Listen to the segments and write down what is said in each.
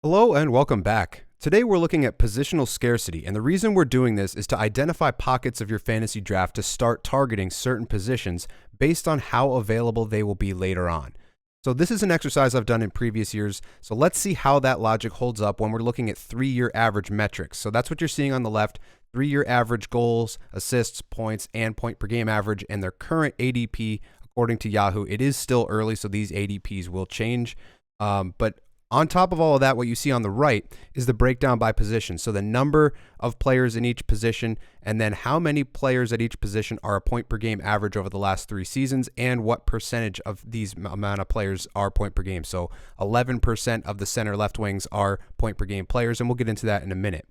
Hello and welcome back. Today we're looking at positional scarcity, and the reason we're doing this is to identify pockets of your fantasy draft to start targeting certain positions based on how available they will be later on. So this is an exercise I've done in previous years, so let's see how that logic holds up when we're looking at 3-year average metrics. So that's what you're seeing on the left, 3-year average goals, assists, points, and point per game average, and their current ADP according to Yahoo. It is still early, so these ADPs will change, but on top of all of that, what you see on the right is the breakdown by position. So the number of players in each position, and then how many players at each position are a point per game average over the last 3 seasons, and what percentage of these amount of players are point per game. So 11% of the center left wings are point per game players, and we'll get into that in a minute.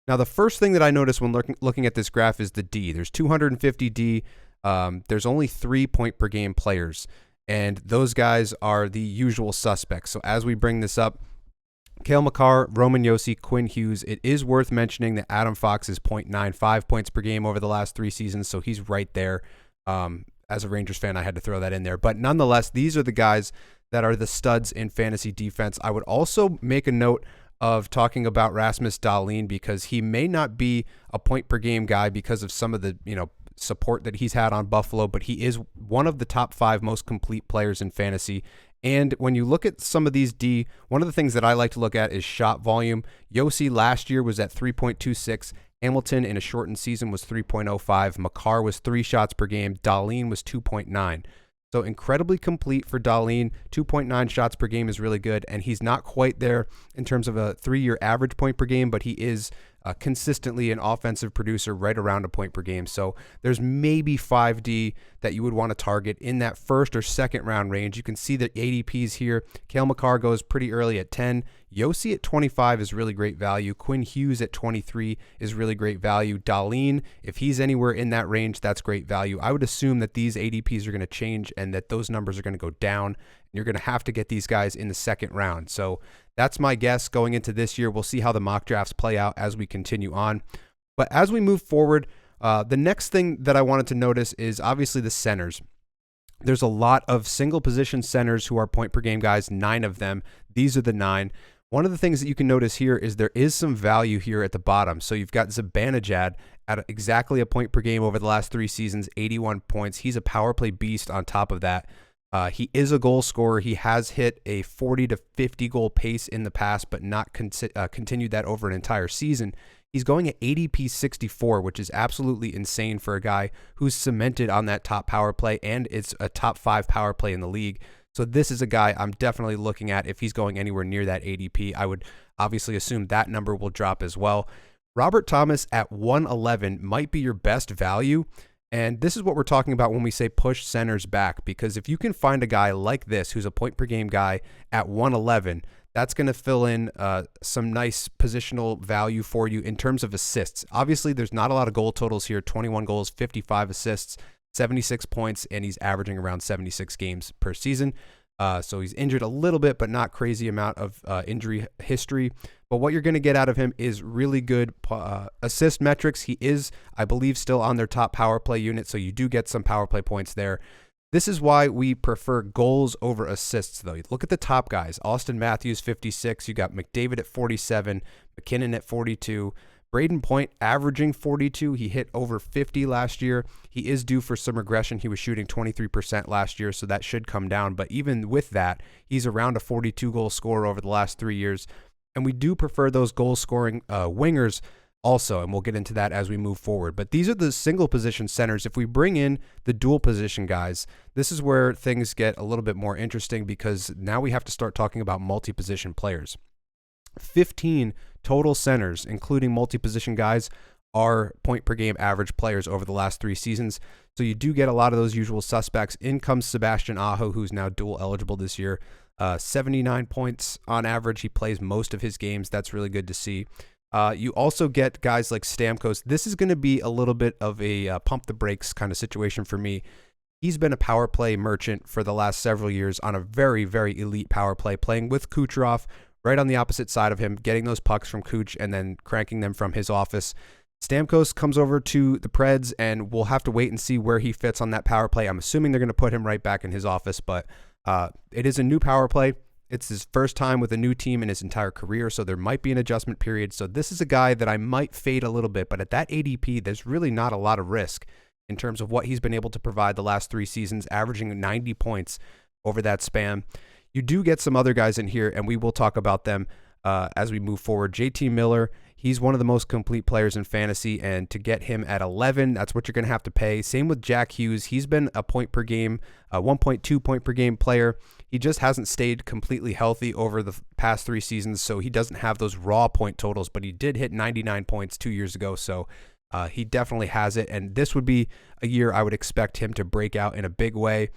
Now, the first thing that I noticed when looking at this graph is the D. There's 250 D. There's only 3 point per game players. And those guys are the usual suspects. So as we bring this up, Cale Makar, Roman Josi, Quinn Hughes, it is worth mentioning that Adam Fox is 0.95 points per game over the last 3 seasons, so he's right there. As a Rangers fan, I had to throw that in there. But nonetheless, these are the guys that are the studs in fantasy defense. I would also make a note of talking about Rasmus Dahlin because he may not be a point per game guy because of some of the, support that he's had on Buffalo, but he is one of the top 5 most complete players in fantasy. And when you look at some of these D, one of the things that I like to look at is shot volume. Josi last year was at 3.26. Hamilton in a shortened season was 3.05. Makar was 3 shots per game. Dahlin was 2.9. So incredibly complete for Dahlin. 2.9 shots per game is really good, and he's not quite there in terms of a 3-year average point per game, but he is consistently an offensive producer right around a point per game. So there's maybe 5D that you would want to target in that first or second round range. You can see the ADPs here. Cale Makar goes pretty early at 10. Josi at 25 is really great value. Quinn Hughes at 23 is really great value. Dahlin, if he's anywhere in that range, that's great value. I would assume that these ADPs are going to change and that those numbers are going to go down. And you're going to have to get these guys in the second round. So that's my guess going into this year. We'll see how the mock drafts play out as we continue on. But as we move forward, the next thing that I wanted to notice is obviously the centers. There's a lot of single position centers who are point per game guys, 9 of them. These are the 9. One of the things that you can notice here is there is some value here at the bottom. So you've got Zibanejad at exactly a point per game over the last 3 seasons, 81 points. He's a power play beast on top of that. He is a goal scorer. He has hit a 40 to 50 goal pace in the past, but not continued that over an entire season. He's going at ADP 64, which is absolutely insane for a guy who's cemented on that top power play, and it's a top 5 power play in the league. So this is a guy I'm definitely looking at if he's going anywhere near that ADP. I would obviously assume that number will drop as well. Robert Thomas at 111 might be your best value. And this is what we're talking about when we say push centers back, because if you can find a guy like this who's a point per game guy at 111, that's going to fill in some nice positional value for you in terms of assists. Obviously, there's not a lot of goal totals here, 21 goals, 55 assists, 76 points, and he's averaging around 76 games per season. So he's injured a little bit, but not crazy amount of injury history. But what you're going to get out of him is really good assist metrics. He is, I believe, still on their top power play unit, so you do get some power play points there. This is why we prefer goals over assists, though. Look at the top guys. Austin Matthews, 56. You got McDavid at 47, McKinnon at 42. Braden Point averaging 42. He hit over 50 last year. He is due for some regression. He was shooting 23% last year, so that should come down. But even with that, he's around a 42-goal scorer over the last 3 years. And we do prefer those goal-scoring wingers also, and we'll get into that as we move forward. But these are the single-position centers. If we bring in the dual-position guys, this is where things get a little bit more interesting because now we have to start talking about multi-position players. 15 total centers, including multi-position guys, are point per game average players over the last 3 seasons. So you do get a lot of those usual suspects. In comes Sebastian Aho, who's now dual eligible this year. 79 points on average. He plays most of his games. That's really good to see. You also get guys like Stamkos. This is going to be a little bit of a pump the brakes kind of situation for me. He's been a power play merchant for the last several years on a very, very elite power play, playing with Kucherov right on the opposite side of him, getting those pucks from Kuch and then cranking them from his office. Stamkos comes over to the Preds, and we'll have to wait and see where he fits on that power play. I'm assuming they're going to put him right back in his office, but it is a new power play. It's his first time with a new team in his entire career, so there might be an adjustment period. So this is a guy that I might fade a little bit, but at that ADP, there's really not a lot of risk in terms of what he's been able to provide the last 3 seasons, averaging 90 points over that span. You do get some other guys in here, and we will talk about them as we move forward. JT Miller, he's one of the most complete players in fantasy, and to get him at 11, that's what you're going to have to pay. Same with Jack Hughes. He's been a point per game, 1.2 point per game player. He just hasn't stayed completely healthy over the past 3 seasons, so he doesn't have those raw point totals, but he did hit 99 points 2 years ago, so he definitely has it, and this would be a year I would expect him to break out in a big way.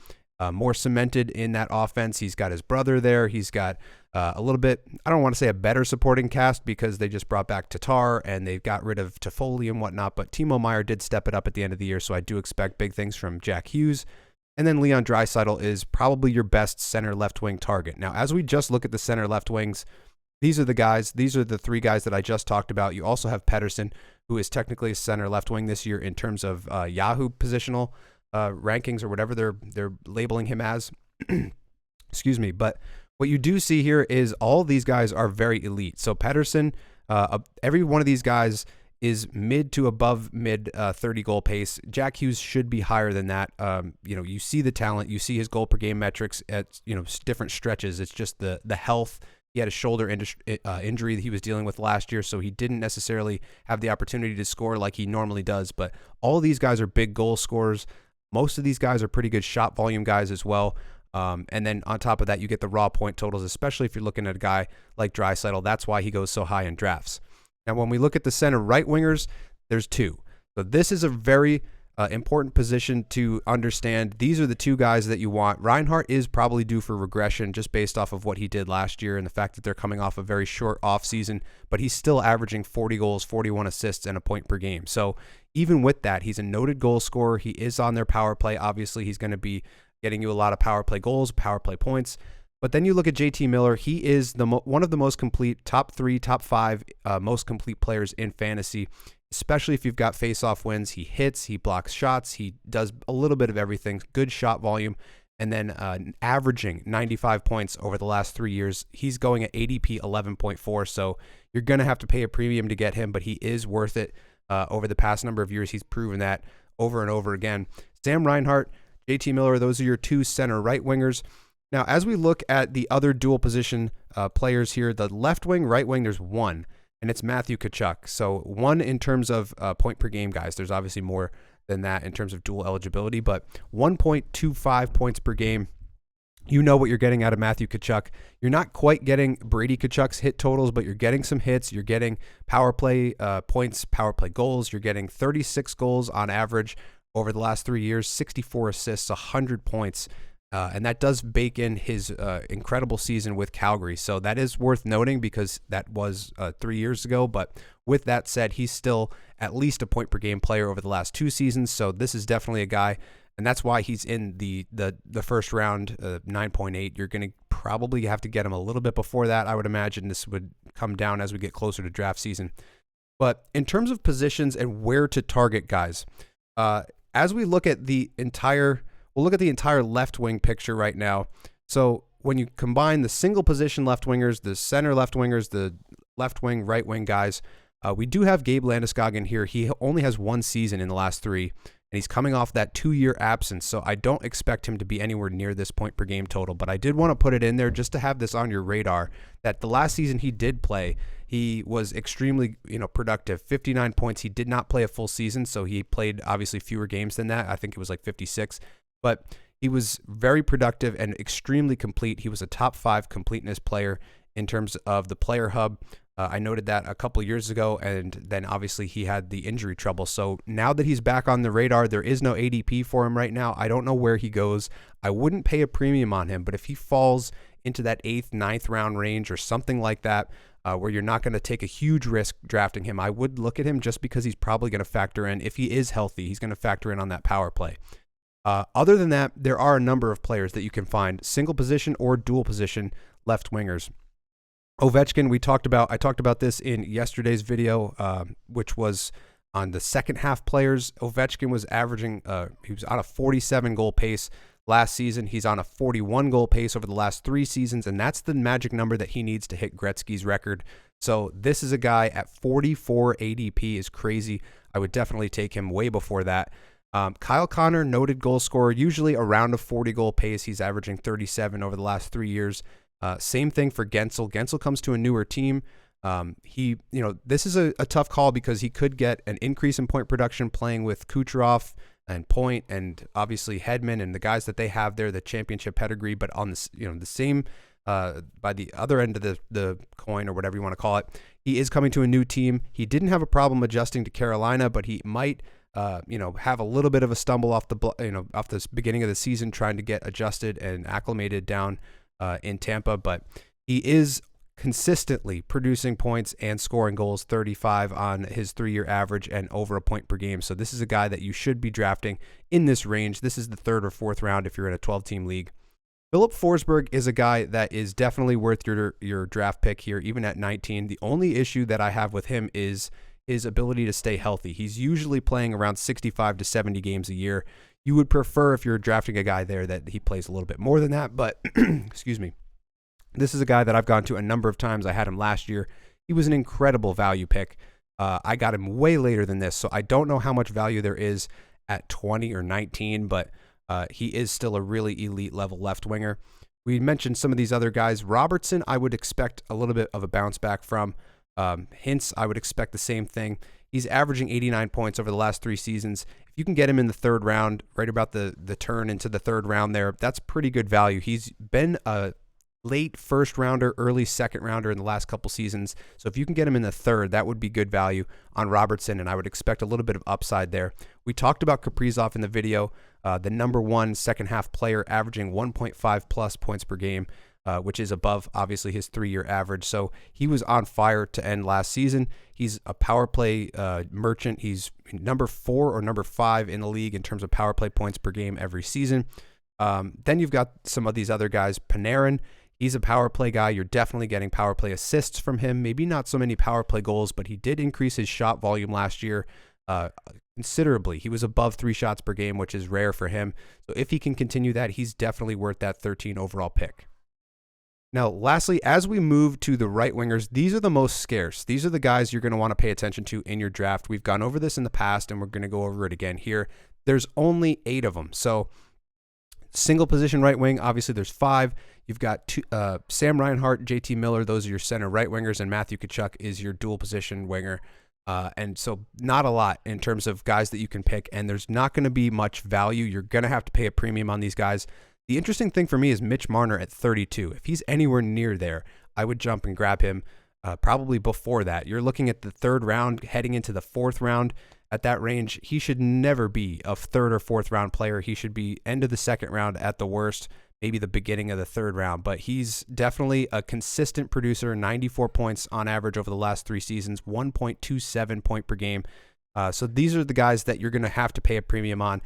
More cemented in that offense. He's got his brother there. He's got a little bit, I don't want to say a better supporting cast because they just brought back Tatar and they got rid of Toffoli and whatnot, but Timo Meier did step it up at the end of the year, so I do expect big things from Jack Hughes. And then Leon Draisaitl is probably your best center left wing target. Now, as we just look at the center left wings, these are the guys. These are the 3 guys that I just talked about. You also have Pettersson, who is technically a center left wing this year in terms of Yahoo positional rankings or whatever they're labeling him as. Excuse me. But what you do see here is all these guys are very elite. So Pettersson, every one of these guys is mid to above mid 30 goal pace. Jack Hughes should be higher than that. You see the talent, you see his goal per game metrics at different stretches. It's just the health. He had a shoulder injury that he was dealing with last year, so he didn't necessarily have the opportunity to score like he normally does. But all of these guys are big goal scorers. Most of these guys are pretty good shot volume guys as well. And then on top of that, you get the raw point totals, especially if you're looking at a guy like Draisaitl. That's why he goes so high in drafts. Now, when we look at the center right wingers, there's 2. So this is a very important position to understand. These are the 2 guys that you want. Reinhart is probably due for regression just based off of what he did last year and the fact that they're coming off a very short offseason, but he's still averaging 40 goals, 41 assists, and a point per game. So even with that, he's a noted goal scorer. He is on their power play. Obviously, he's going to be getting you a lot of power play goals, power play points. But then you look at JT Miller. He is one of the most complete, top 3, top 5 most complete players in fantasy, especially if you've got face-off wins. He hits, he blocks shots, he does a little bit of everything, good shot volume, and then averaging 95 points over the last 3 years. He's going at ADP 11.4, so you're going to have to pay a premium to get him, but he is worth it. Over the past number of years, he's proven that over and over again. Sam Reinhart, JT Miller, those are your 2 center right wingers. Now, as we look at the other dual position players here, the left wing, right wing, there's 1, and it's Matthew Tkachuk. So 1 in terms of point per game guys. There's obviously more than that in terms of dual eligibility, but 1.25 points per game. You know what you're getting out of Matthew Tkachuk. You're not quite getting Brady Tkachuk's hit totals, but you're getting some hits. You're getting power play points, power play goals. You're getting 36 goals on average over the last 3 years, 64 assists, 100 points. And that does bake in his incredible season with Calgary. So that is worth noting because that was 3 years ago. But with that said, he's still at least a point per game player over the last 2 seasons. So this is definitely a guy. And that's why he's in the first round, 9.8. You're going to probably have to get him a little bit before that. I would imagine this would come down as we get closer to draft season. But in terms of positions and where to target guys, as we look at we'll look at the entire left wing picture right now. So when you combine the single position left wingers, the center left wingers, the left wing, right wing guys, we do have Gabe Landeskog here. He only has 1 season in the last 3. And he's coming off that 2-year absence, so I don't expect him to be anywhere near this point per game total. But I did want to put it in there just to have this on your radar, that the last season he did play, he was extremely productive. 59 points. He did not play a full season, so he played obviously fewer games than that. I think it was like 56. But he was very productive and extremely complete. He was a top 5 completeness player in terms of the player hub. I noted that a couple years ago, and then obviously he had the injury trouble. So now that he's back on the radar, there is no ADP for him right now. I don't know where he goes. I wouldn't pay a premium on him, but if he falls into that 8th, 9th round range or something like that, where you're not going to take a huge risk drafting him, I would look at him just because he's probably going to factor in, if he is healthy, he's going to factor in on that power play. Other than that, there are a number of players that you can find, single position or dual position left wingers. Ovechkin, I talked about this in yesterday's video, which was on the second half players. Ovechkin was averaging, he was on a 47 goal pace last season. He's on a 41 goal pace over the last 3 seasons, and that's the magic number that he needs to hit Gretzky's record. So this is a guy at 44 ADP is crazy. I would definitely take him way before that. Kyle Connor, noted goal scorer, usually around a 40 goal pace. He's averaging 37 over the last 3 years. Same thing for Gensel. Gensel comes to a newer team. This is a tough call because he could get an increase in point production playing with Kucherov and Point and obviously Hedman and the guys that they have there, the championship pedigree, but on this, the same, by the other end of the coin or whatever you want to call it, he is coming to a new team. He didn't have a problem adjusting to Carolina, but he might, have a little bit of a stumble off the beginning of the season trying to get adjusted and acclimated down in Tampa, but he is consistently producing points and scoring goals, 35 on his 3-year average and over a point per game. So this is a guy that you should be drafting in this range. This is the 3rd or 4th round if you're in a 12-team league. Philip Forsberg is a guy that is definitely worth your draft pick here, even at 19. The only issue that I have with him is his ability to stay healthy. He's usually playing around 65 to 70 games a year. You would prefer, if you're drafting a guy there, that he plays a little bit more than that, but excuse me. This is a guy that I've gone to a number of times. I had him last year. He was an incredible value pick. I got him way later than this, so I don't know how much value there is at 20 or 19, but he is still a really elite level left winger. We mentioned some of these other guys. Robertson, I would expect a little bit of a bounce back from. Hintz, I would expect the same thing. He's averaging 89 points over the last 3 seasons. If you can get him in the 3rd round, right about the turn into the 3rd round there, that's pretty good value. He's been a late 1st rounder, early 2nd rounder in the last couple seasons. So if you can get him in the 3rd, that would be good value on Robertson, and I would expect a little bit of upside there. We talked about Kaprizov in the video, the number 1 second half player, averaging 1.5 plus points per game, which is above, obviously, his 3-year average. So he was on fire to end last season. He's a power play merchant. He's number 4 or number 5 in the league in terms of power play points per game every season. Then you've got some of these other guys. Panarin, he's a power play guy. You're definitely getting power play assists from him. Maybe not so many power play goals, but he did increase his shot volume last year considerably. He was above 3 shots per game, which is rare for him. So if he can continue that, he's definitely worth that 13 overall pick. Now, lastly, as we move to the right wingers, these are the most scarce. These are the guys you're going to want to pay attention to in your draft. We've gone over this in the past, and we're going to go over it again here. There's only 8 of them. So single position right wing, obviously there's 5. You've got Sam Reinhart, JT Miller. Those are your center right wingers, and Matthew Tkachuk is your dual position winger. And so not a lot in terms of guys that you can pick, and there's not going to be much value. You're going to have to pay a premium on these guys. The interesting thing for me is Mitch Marner at 32. If he's anywhere near there, I would jump and grab him probably before that. You're looking at the 3rd round, heading into the 4th round. At that range, he should never be a 3rd or 4th round player. He should be end of the 2nd round at the worst, maybe the beginning of the 3rd round. But he's definitely a consistent producer, 94 points on average over the last 3 seasons, 1.27 point per game. So these are the guys that you're going to have to pay a premium on.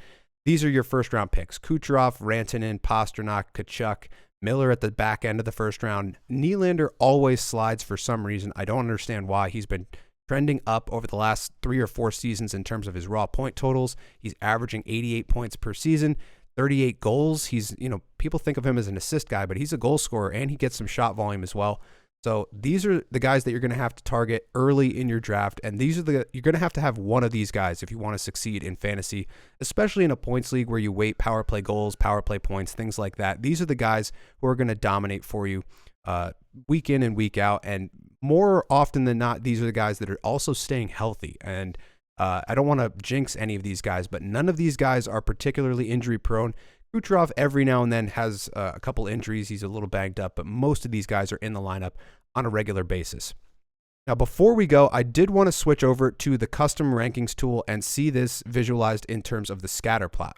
These are your 1st round picks: Kucherov, Rantanen, Pastrnak, Tkachuk, Miller at the back end of the 1st round. Nylander always slides for some reason. I don't understand why. He's been trending up over the last 3 or 4 seasons in terms of his raw point totals. He's averaging 88 points per season, 38 goals. He's, people think of him as an assist guy, but he's a goal scorer and he gets some shot volume as well. So these are the guys that you're going to have to target early in your draft, and you're going to have one of these guys if you want to succeed in fantasy, especially in a points league where you weight power play goals, power play points, things like that. These are the guys who are going to dominate for you week in and week out, and more often than not, these are the guys that are also staying healthy. And I don't want to jinx any of these guys, but none of these guys are particularly injury prone. Kucherov every now and then has a couple injuries. He's a little banged up, but most of these guys are in the lineup on a regular basis. Now, before we go, I did want to switch over to the custom rankings tool and see this visualized in terms of the scatter plot.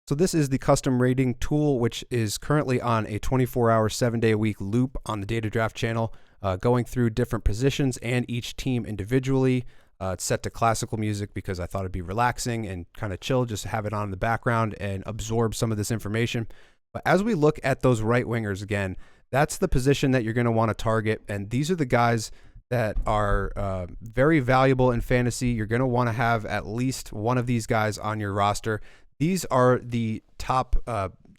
So this is the custom rating tool, which is currently on a 24-hour, 7-day-a-week loop on the Data Draft channel, going through different positions and each team individually. It's set to classical music because I thought it'd be relaxing and kind of chill, just have it on in the background and absorb some of this information. But as we look at those right wingers again, that's the position that you're going to want to target. And these are the guys that are very valuable in fantasy. You're going to want to have at least one of these guys on your roster. These are the top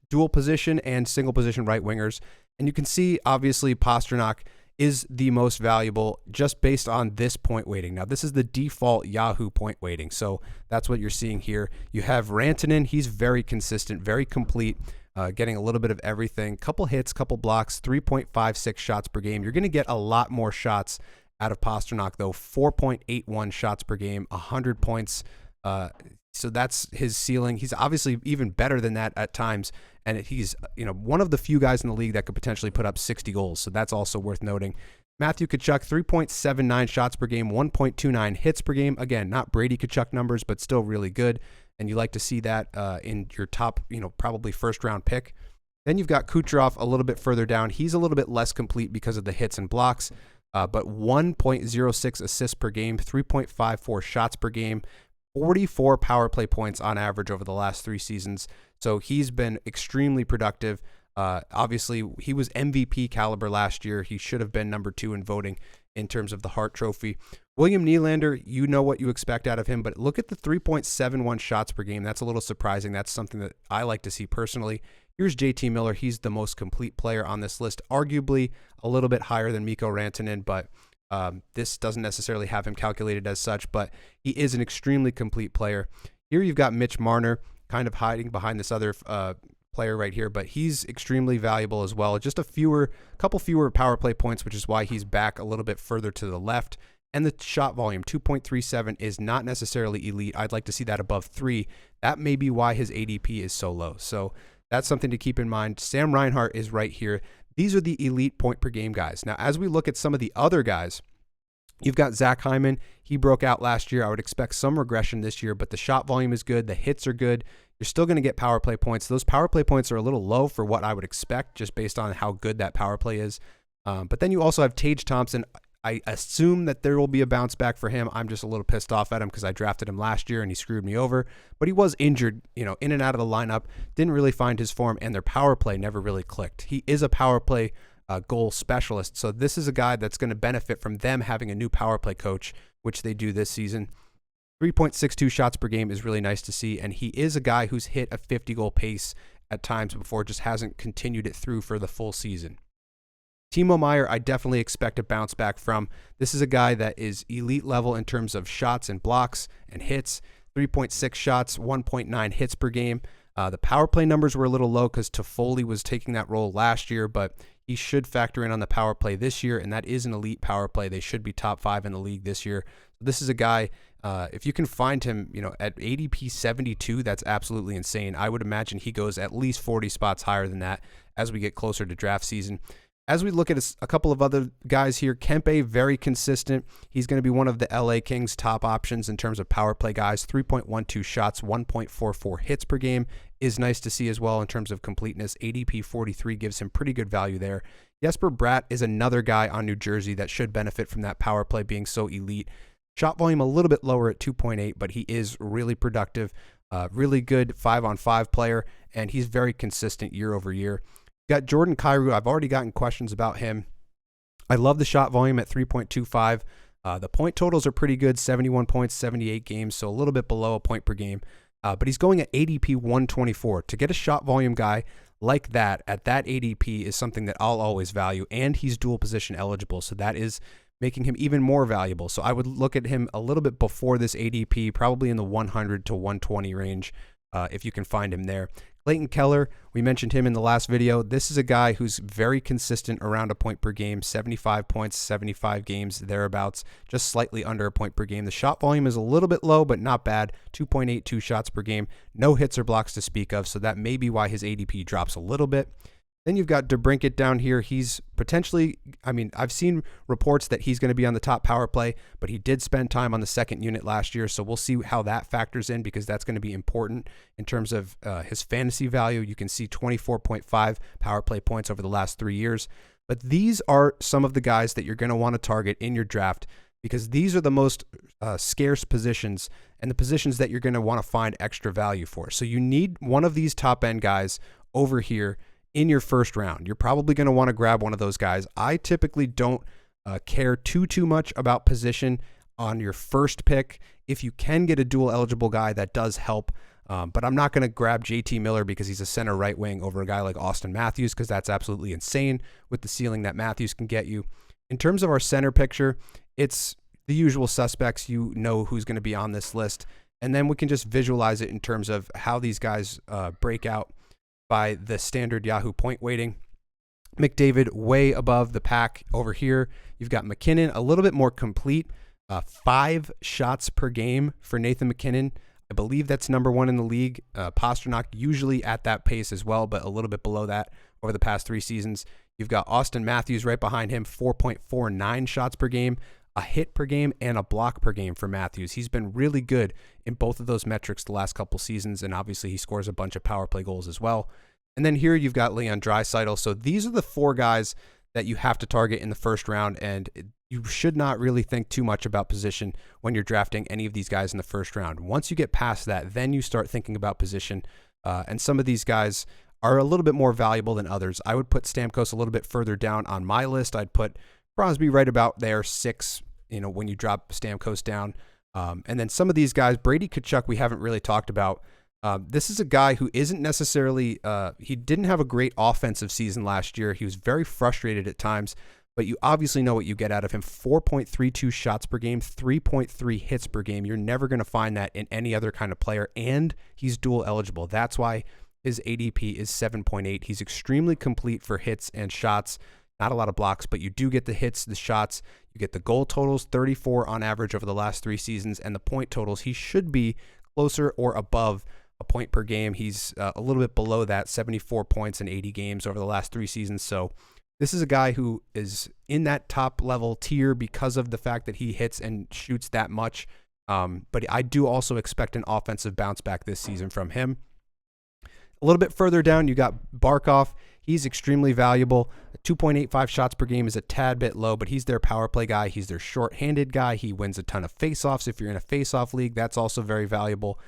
dual position and single position right wingers. And you can see, obviously, Pastrnak is the most valuable just based on this point weighting. Now, this is the default Yahoo point weighting, so that's what you're seeing here. You have Rantanen. He's very consistent, very complete, getting a little bit of everything. Couple hits, couple blocks, 3.56 shots per game. You're going to get a lot more shots out of Pastrnak, though. 4.81 shots per game, 100 points. So that's his ceiling. He's obviously even better than that at times, and he's one of the few guys in the league that could potentially put up 60 goals. So that's also worth noting. Matthew Tkachuk, 3.79 shots per game, 1.29 hits per game. Again, not Brady Tkachuk numbers, but still really good. And you like to see that in your top, probably first round pick. Then you've got Kucherov a little bit further down. He's a little bit less complete because of the hits and blocks, but 1.06 assists per game, 3.54 shots per game, 44 power play points on average over the last 3 seasons. So he's been extremely productive. Obviously, he was MVP caliber last year. He should have been number 2 in voting in terms of the Hart Trophy. William Nylander, you know what you expect out of him, but look at the 3.71 shots per game. That's a little surprising. That's something that I like to see personally. Here's JT Miller. He's the most complete player on this list, arguably a little bit higher than Mikko Rantanen, but this doesn't necessarily have him calculated as such, but he is an extremely complete player. Here you've got Mitch Marner kind of hiding behind this other player right here, but he's extremely valuable as well. Just a couple fewer power play points, which is why he's back a little bit further to the left. And the shot volume, 2.37, is not necessarily elite. I'd like to see that above 3. That may be why his ADP is so low. So that's something to keep in mind. Sam Reinhart is right here. These are the elite point per game guys. Now, as we look at some of the other guys, you've got Zach Hyman. He broke out last year. I would expect some regression this year, but the shot volume is good. The hits are good. You're still going to get power play points. Those power play points are a little low for what I would expect just based on how good that power play is. But then you also have Tage Thompson. I assume that there will be a bounce back for him. I'm just a little pissed off at him because I drafted him last year and he screwed me over. But he was injured, in and out of the lineup, didn't really find his form, and their power play never really clicked. He is a power play goal specialist, so this is a guy that's going to benefit from them having a new power play coach, which they do this season. 3.62 shots per game is really nice to see, and he is a guy who's hit a 50-goal pace at times before, just hasn't continued it through for the full season. Timo Meier, I definitely expect a bounce back from. This is a guy that is elite level in terms of shots and blocks and hits. 3.6 shots, 1.9 hits per game. The power play numbers were a little low because Toffoli was taking that role last year, but he should factor in on the power play this year, and that is an elite power play. They should be top 5 in the league this year. This is a guy, if you can find him, at ADP 72, that's absolutely insane. I would imagine he goes at least 40 spots higher than that as we get closer to draft season. As we look at a couple of other guys here, Kempe, very consistent. He's going to be one of the LA Kings' top options in terms of power play guys. 3.12 shots, 1.44 hits per game is nice to see as well in terms of completeness. ADP 43 gives him pretty good value there. Jesper Bratt is another guy on New Jersey that should benefit from that power play being so elite. Shot volume a little bit lower at 2.8, but he is really productive, really good 5-on-5 player, and he's very consistent year over year. Got Jordan Kyrou. I've already gotten questions about him. I love the shot volume at 3.25. The point totals are pretty good, 71 points, 78 games, so a little bit below a point per game. But he's going at ADP 124. To get a shot volume guy like that at that ADP is something that I'll always value, and he's dual position eligible, so that is making him even more valuable. So I would look at him a little bit before this ADP, probably in the 100 to 120 range if you can find him there. Clayton Keller, we mentioned him in the last video. This is a guy who's very consistent around a point per game, 75 points, 75 games, thereabouts, just slightly under a point per game. The shot volume is a little bit low, but not bad, 2.82 shots per game. No hits or blocks to speak of, so that may be why his ADP drops a little bit. Then you've got DeBrincat down here. He's potentially, I've seen reports that he's going to be on the top power play, but he did spend time on the second unit last year, so we'll see how that factors in because that's going to be important in terms of his fantasy value. You can see 24.5 power play points over the last 3 years. But these are some of the guys that you're going to want to target in your draft because these are the most scarce positions and the positions that you're going to want to find extra value for. So you need one of these top-end guys over here in your first round. You're probably going to want to grab one of those guys. I typically don't care too much about position on your first pick. If you can get a dual eligible guy, that does help. But I'm not going to grab JT Miller because he's a center right wing over a guy like Austin Matthews, because that's absolutely insane with the ceiling that Matthews can get you. In terms of our center picture, it's the usual suspects. You know who's going to be on this list. And then we can just visualize it in terms of how these guys break out by the standard Yahoo point weighting. McDavid way above the pack over here. You've got McKinnon a little bit more complete. 5 shots per game for Nathan McKinnon. I believe that's number 1 in the league. Pastrnak usually at that pace as well, but a little bit below that over the past 3 seasons. You've got Austin Matthews right behind him, 4.49 shots per game, a hit per game, and a block per game for Matthews. He's been really good in both of those metrics the last couple seasons, and obviously he scores a bunch of power play goals as well. And then here you've got Leon Draisaitl. So these are the 4 guys that you have to target in the first round, and you should not really think too much about position when you're drafting any of these guys in the first round. Once you get past that, then you start thinking about position, and some of these guys are a little bit more valuable than others. I would put Stamkos a little bit further down on my list. I'd put Crosby right about there, 6, when you drop Stamkos down. And then some of these guys, Brady Tkachuk, we haven't really talked about. This is a guy who isn't necessarily, he didn't have a great offensive season last year. He was very frustrated at times, but you obviously know what you get out of him. 4.32 shots per game, 3.3 hits per game. You're never going to find that in any other kind of player, and he's dual eligible. That's why his ADP is 7.8. He's extremely complete for hits and shots. Not a lot of blocks, but you do get the hits, the shots. You get the goal totals, 34 on average over the last 3 seasons, and the point totals. He should be closer or above a point per game. He's a little bit below that, 74 points in 80 games over the last 3 seasons. So this is a guy who is in that top level tier because of the fact that he hits and shoots that much. But I do also expect an offensive bounce back this season from him. A little bit further down, you got Barkov. He's extremely valuable. 2.85 shots per game is a tad bit low, but he's their power play guy. He's their short-handed guy. He wins a ton of faceoffs. If you're in a faceoff league, that's also very valuable.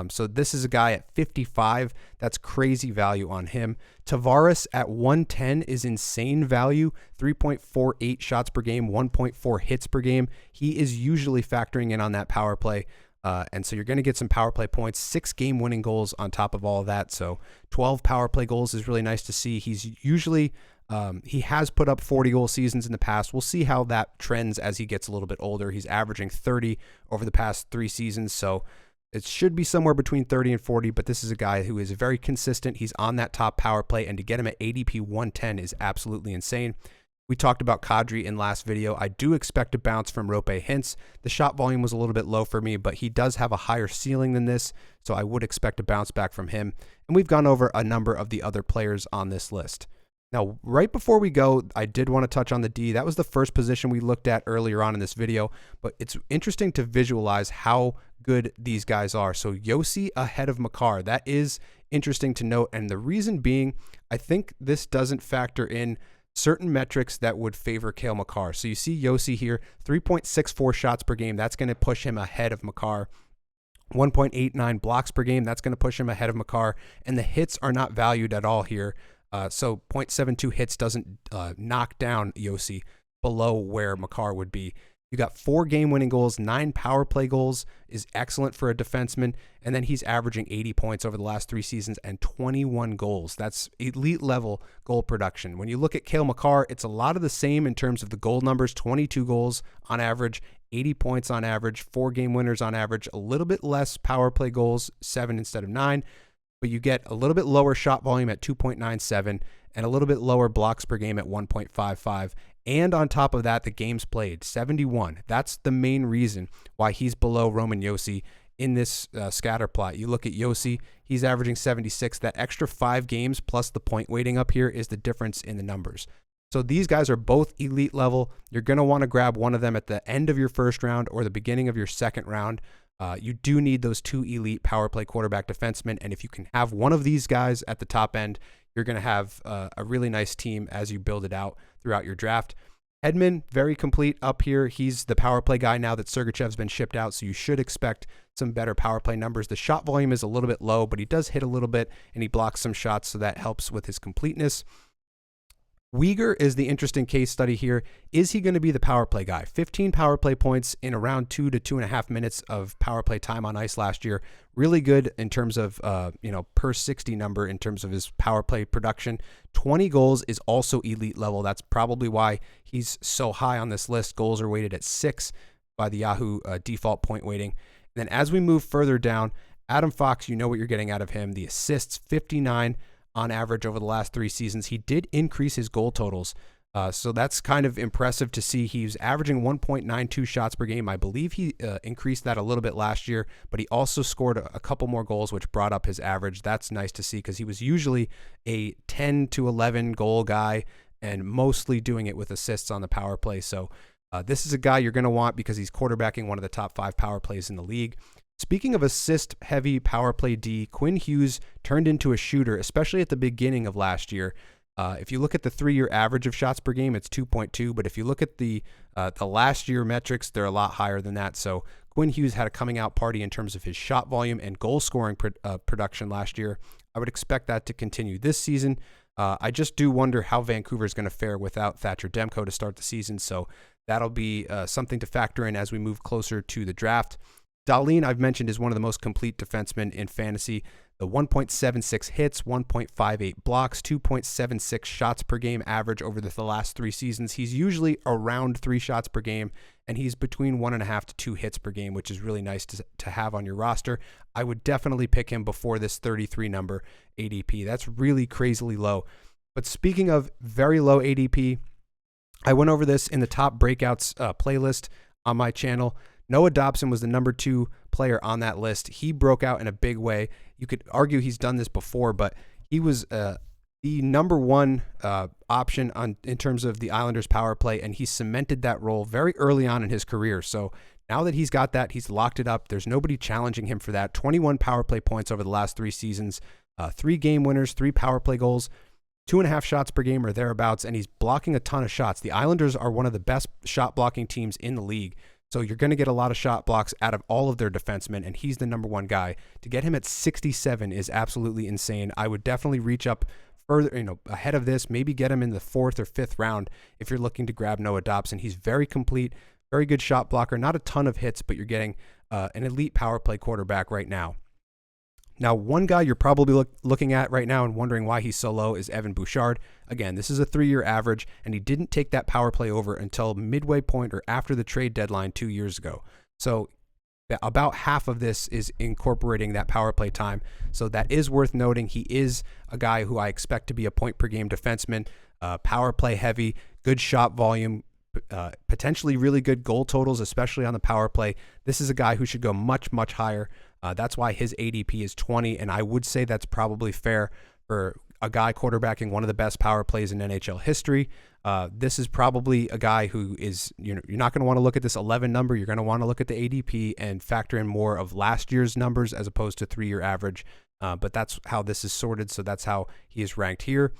So this is a guy at 55. That's crazy value on him. Tavares at 110 is insane value. 3.48 shots per game, 1.4 hits per game. He is usually factoring in on that power play. And so you're going to get some power play points, 6 game-winning goals on top of all of that. So 12 power play goals is really nice to see. He's usually, he has put up 40-goal seasons in the past. We'll see how that trends as he gets a little bit older. He's averaging 30 over the past 3 seasons. So it should be somewhere between 30 and 40, but this is a guy who is very consistent. He's on that top power play, and to get him at ADP 110 is absolutely insane. We talked about Kadri in last video. I do expect a bounce from Roope Hintz. The shot volume was a little bit low for me, but he does have a higher ceiling than this, so I would expect a bounce back from him. And we've gone over a number of the other players on this list. Now, right before we go, I did want to touch on the D. That was the first position we looked at earlier on in this video, but it's interesting to visualize how good these guys are. So Yossi ahead of Makar. That is interesting to note, and the reason being, I think this doesn't factor in certain metrics that would favor Cale Makar. So you see Yossi here, 3.64 shots per game. That's going to push him ahead of Makar. 1.89 blocks per game. That's going to push him ahead of Makar. And the hits are not valued at all here. So 0.72 hits doesn't knock down Yossi below where Makar would be. You got 4 game-winning goals, 9 power play goals is excellent for a defenseman, and then he's averaging 80 points over the last 3 seasons and 21 goals. That's elite-level goal production. When you look at Cale Makar, it's a lot of the same in terms of the goal numbers, 22 goals on average, 80 points on average, 4 game winners on average, a little bit less power play goals, 7 instead of 9, but you get a little bit lower shot volume at 2.97 and a little bit lower blocks per game at 1.55. And on top of that, the games played, 71. That's the main reason why he's below Roman Yossi in this scatter plot. You look at Yossi, he's averaging 76. That extra 5 games plus the point weighting up here is the difference in the numbers. So these guys are both elite level. You're going to want to grab one of them at the end of your first round or the beginning of your second round. You do need those 2 elite power play quarterback defensemen. And if you can have one of these guys at the top end, you're going to have a really nice team as you build it out throughout your draft. Hedman, very complete up here. He's the power play guy now that Sergachev's been shipped out, so you should expect some better power play numbers. The shot volume is a little bit low, but he does hit a little bit, and he blocks some shots, so that helps with his completeness. Uyghur is the interesting case study here. Is he going to be the power play guy? 15 power play points in around 2 to 2.5 minutes of power play time on ice last year. Really good in terms of, per 60 number in terms of his power play production. 20 goals is also elite level. That's probably why he's so high on this list. Goals are weighted at 6 by the Yahoo default point weighting. And then as we move further down, Adam Fox, you know what you're getting out of him. The assists, 59 on average over the last 3 seasons. He did increase his goal totals. So that's kind of impressive to see. He's averaging 1.92 shots per game. I believe he increased that a little bit last year, but he also scored a couple more goals, which brought up his average. That's nice to see because he was usually a 10 to 11 goal guy and mostly doing it with assists on the power play. So this is a guy you're going to want because he's quarterbacking one of the top 5 power plays in the league. Speaking of assist-heavy power play D, Quinn Hughes turned into a shooter, especially at the beginning of last year. If you look at the 3-year average of shots per game, it's 2.2. But if you look at the last year metrics, they're a lot higher than that. So Quinn Hughes had a coming-out party in terms of his shot volume and goal-scoring production last year. I would expect that to continue this season. I just do wonder how Vancouver is going to fare without Thatcher Demko to start the season. So that'll be something to factor in as we move closer to the draft. Dahlin, I've mentioned, is one of the most complete defensemen in fantasy. The 1.76 hits, 1.58 blocks, 2.76 shots per game average over the last 3 seasons. He's usually around 3 shots per game, and he's between 1.5 to 2 hits per game, which is really nice to have on your roster. I would definitely pick him before this 33 number ADP. That's really crazily low. But speaking of very low ADP, I went over this in the top breakouts playlist on my channel. Noah Dobson was the number 2 player on that list. He broke out in a big way. You could argue he's done this before, but he was the number 1 option in terms of the Islanders' power play, and he cemented that role very early on in his career. So now that he's got that, he's locked it up. There's nobody challenging him for that. 21 power play points over the last 3 seasons, 3 game winners, 3 power play goals, 2.5 shots per game or thereabouts, and he's blocking a ton of shots. The Islanders are one of the best shot blocking teams in the league. So you're going to get a lot of shot blocks out of all of their defensemen, and he's the number 1 guy. To get him at 67 is absolutely insane. I would definitely reach up further, ahead of this, maybe get him in the 4th or 5th round if you're looking to grab Noah Dobson. He's very complete, very good shot blocker, not a ton of hits, but you're getting an elite power play quarterback right now. Now, one guy you're probably looking at right now and wondering why he's so low is Evan Bouchard. Again, this is a 3-year average, and he didn't take that power play over until midway point or after the trade deadline 2 years ago. So about half of this is incorporating that power play time. So that is worth noting. He is a guy who I expect to be a point per game defenseman, power play heavy, good shot volume, potentially really good goal totals, especially on the power play. This is a guy who should go much, much higher. That's why his ADP is 20, and I would say that's probably fair for a guy quarterbacking one of the best power plays in NHL history. This is probably a guy who is, you're not going to want to look at this 11 number. You're going to want to look at the ADP and factor in more of last year's numbers as opposed to 3-year average. But that's how this is sorted, so that's how he is ranked here.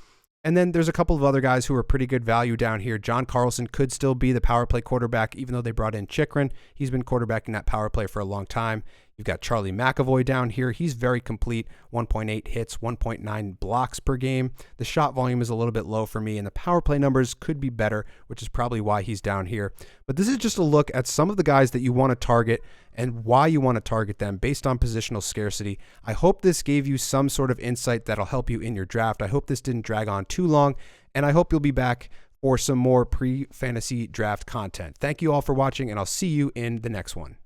And then there's a couple of other guys who are pretty good value down here. John Carlson could still be the power play quarterback, even though they brought in Chikrin. He's been quarterbacking that power play for a long time. You've got Charlie McAvoy down here. He's very complete, 1.8 hits, 1.9 blocks per game. The shot volume is a little bit low for me, and the power play numbers could be better, which is probably why he's down here. But this is just a look at some of the guys that you want to target and why you want to target them based on positional scarcity. I hope this gave you some sort of insight that'll help you in your draft. I hope this didn't drag on too long, and I hope you'll be back for some more pre-fantasy draft content. Thank you all for watching, and I'll see you in the next one.